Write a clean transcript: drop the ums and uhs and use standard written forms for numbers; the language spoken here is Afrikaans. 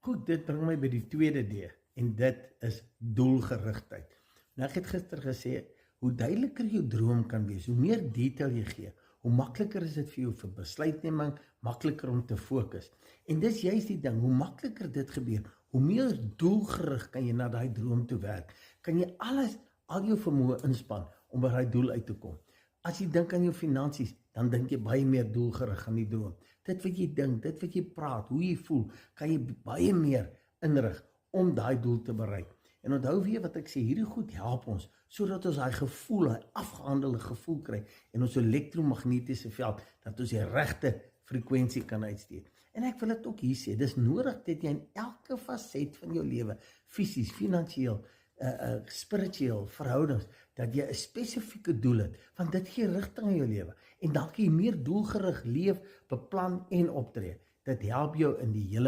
Goed, dit bring my by die tweede D en dit is doelgerigtheid. Nou ek het gister gesê, hoe duideliker jou droom kan wees, hoe meer detail jy gee, hoe makliker is dit vir jou vir besluitneming, makliker om te fokus. En dis juist die ding, hoe makliker dit gebeur, hoe meer doelgerig kan jy na daai droom toe werk. Kan jy al jou vermoë inspann om by daai doel uit te kom. As jy dink aan jou finansies, dan dink jy baie meer doelgerig aan die droom. Dit wat jy dink, dit wat jy praat, hoe jy voel, kan jy baie meer inrig om daai doel te bereik. En onthou weer wat ek sê, hierdie goed help ons, sodat ons daai gevoel, daai afgehandelde gevoel kry, en ons elektromagnetiese veld, dat ons die regte frekwensie kan uitsteek. En ek wil dit ook hier sê, dis nodig dat jy in elke faset van jou lewe, fisies, finansiëel, spiritueel, verhoudings, dat jy 'n spesifieke doel het, want dit gee rigting in jou lewe. En dan kan jy meer doelgerig leef, beplan en optree. Dit help jou in die hele